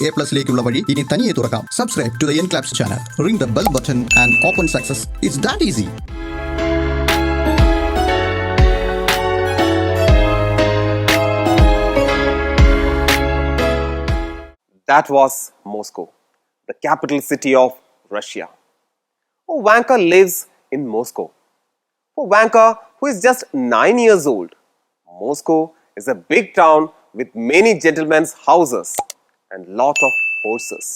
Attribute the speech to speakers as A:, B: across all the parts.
A: ENCLAPSലേക്കുള്ള വഴി ഇനി തനിയെ തുറക്കാം. Subscribe to the ENCLAPS channel. Ring the bell button and open success. It's that easy.
B: That was Moscow, the capital city of Russia. Oh, Vanka lives in Moscow. For Vanka, who is just 9 years old, Moscow is a big town with many gentlemen's houses and lot of horses.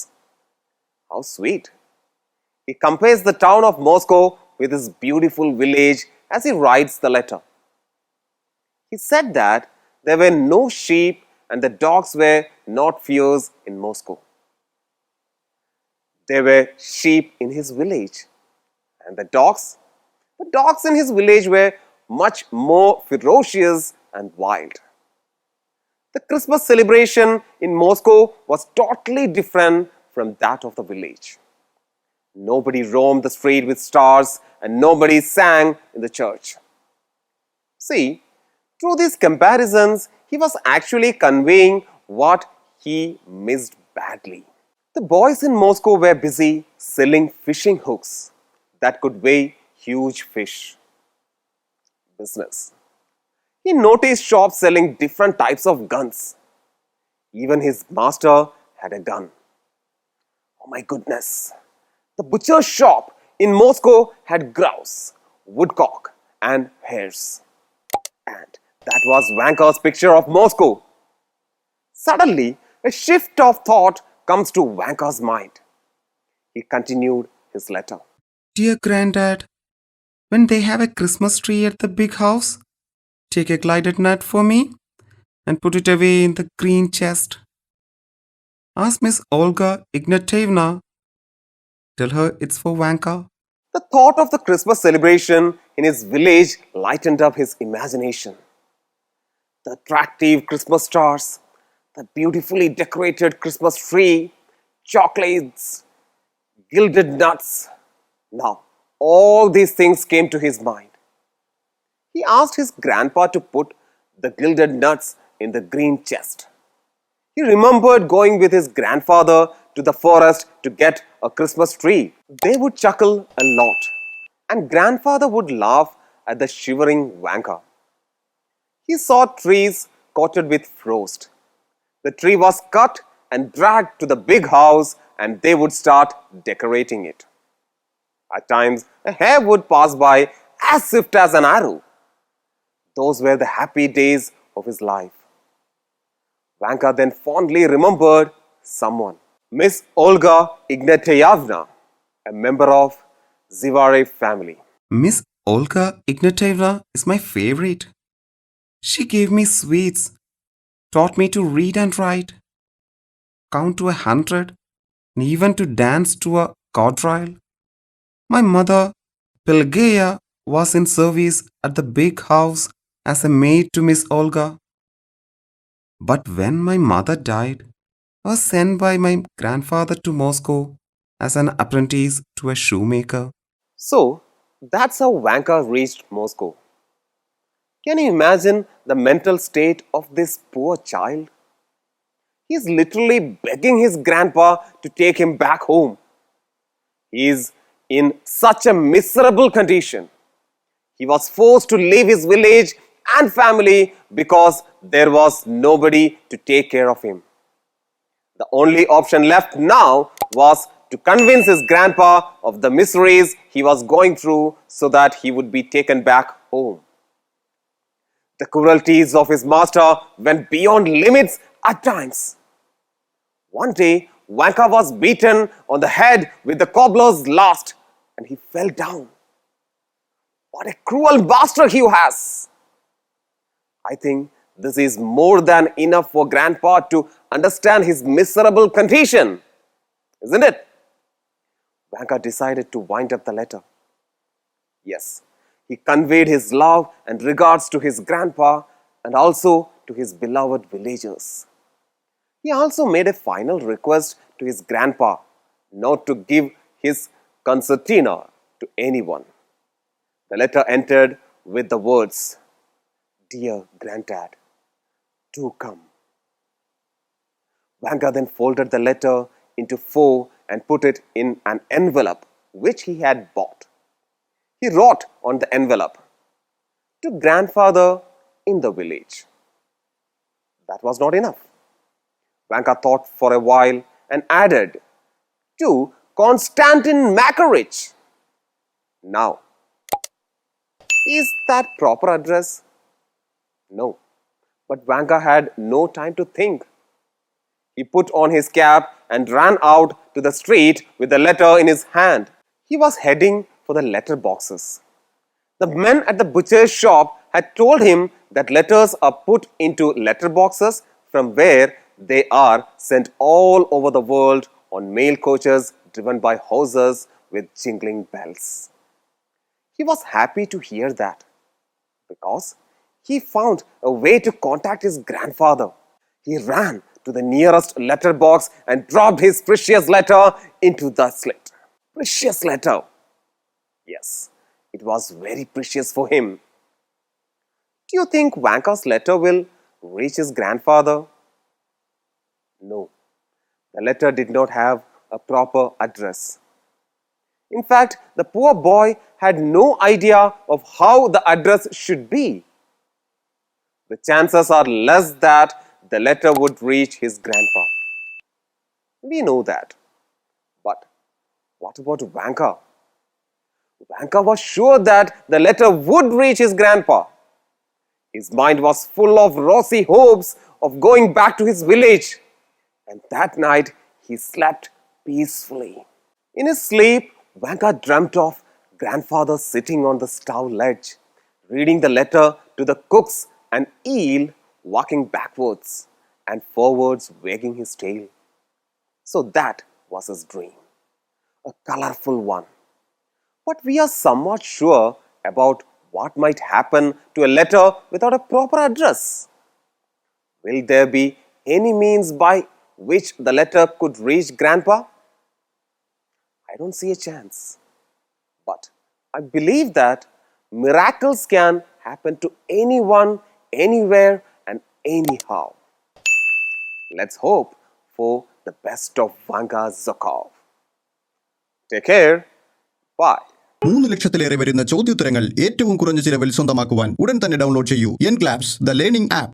B: How sweet! He compares the town of Moscow with his beautiful village as he writes the letter. He said that there were no sheep and the dogs were not fierce in Moscow. There were sheep in his village, and the dogs in his village were much more ferocious and wild. The Christmas celebration in Moscow was totally different from that of the village. Nobody roamed the street with stars and nobody sang in the church. See, through these comparisons, he was actually conveying what he missed badly. The boys in Moscow were busy selling fishing hooks that could weigh huge fish. Business. He noticed shops selling different types of guns. Even his master had a gun. Oh my goodness! The butcher's shop in Moscow had grouse, woodcock, and hares. And that was Vanka's picture of Moscow. Suddenly, a shift of thought comes to Vanka's mind. He continued his letter.
C: Dear Granddad, when they have a Christmas tree at the big house, take a glided nut for me and put it away in the green chest. Ask Miss Olga Ignatievna. Tell her it's for Vanka.
B: The thought of the Christmas celebration in his village lightened up his imagination. The attractive Christmas stars, the beautifully decorated Christmas tree, chocolates, gilded nuts. Now, all these things came to his mind. He asked his grandpa to put the gilded nuts in the green chest. He remembered going with his grandfather to the forest to get a Christmas tree. They would chuckle a lot, and grandfather would laugh at the shivering Vanka. He saw trees coated with frost. The tree was cut and dragged to the big house, and they would start decorating it. At times, a hare would pass by as swift as an arrow. Those were the happy days of his life. Vanka then fondly remembered someone, Miss Olga Ignatievna, a member of Zivarev family.
C: Miss Olga Ignatievna is my favorite. She gave me sweets, taught me to read and write, count to 100, and even to dance to a quadrille. My mother, Pelagea, was in service at the big house as a maid to Miss Olga. But when my mother died, I was sent by my grandfather to Moscow as an apprentice to a shoemaker.
B: So, that's how Vanka reached Moscow. Can you imagine the mental state of this poor child? He is literally begging his grandpa to take him back home. He is in such a miserable condition. He was forced to leave his village and family because there was nobody to take care of him. The only option left now was to convince his grandpa of the miseries he was going through so that he would be taken back home. The cruelties of his master went beyond limits at times. One day, Vanka was beaten on the head with the cobbler's last and he fell down. What a cruel master he has! I think this is more than enough for Grandpa to understand his miserable condition, isn't it? Vanka decided to wind up the letter. Yes, he conveyed his love and regards to his grandpa and also to his beloved villagers. He also made a final request to his grandpa not to give his concertina to anyone. The letter entered with the words, "Dear Granddad, do come." Vanka then folded the letter into four and put it in an envelope which he had bought. He wrote on the envelope, "To grandfather in the village." That was not enough. Vanka thought for a while and added, "To Konstantin Makarich." Now, is that proper address? No. But Vanka had no time to think. He put on his cap and ran out to the street with the letter in his hand. He was heading for the letter boxes. The men at the butcher's shop had told him that letters are put into letter boxes from where they are sent all over the world on mail coaches driven by horses with jingling bells. He was happy to hear that because he found a way to contact his grandfather. He ran to the nearest letter box and dropped his precious letter into the slit. Precious letter. Yes, it was very precious for him. Do you think Vanka's letter will reach his grandfather? No, the letter did not have a proper address. In fact, the poor boy had no idea of how the address should be. The chances are less that the letter would reach his grandpa. We know that. But what about Vanka? Vanka was sure that the letter would reach his grandpa. His mind was full of rosy hopes of going back to his village. And that night he slept peacefully. In his sleep, Vanka dreamt of grandfather sitting on the stove ledge, reading the letter to the cooks, and eel walking backwards and forwards wagging his tail. So that was his dream, a colorful one. But we are somewhat sure about what might happen to a letter without a proper address. Will there be any means by which the letter could reach grandpa? I don't see a chance. But I believe that miracles can happen to anyone, anywhere, and anyhow. Let's hope for the best of Vanka Zakov. Take care. Bye.
A: 3 ലക്ഷത്തിലേറെ വരുന്ന ചോദ്യോത്തരങ്ങൾ ഏറ്റവും കുറഞ്ഞ ചിലവിൽ സ്വന്തമാക്കുവാൻ ഉടൻ തന്നെ download ചെയ്യൂ എൻക്ലാപ്സ് the learning app.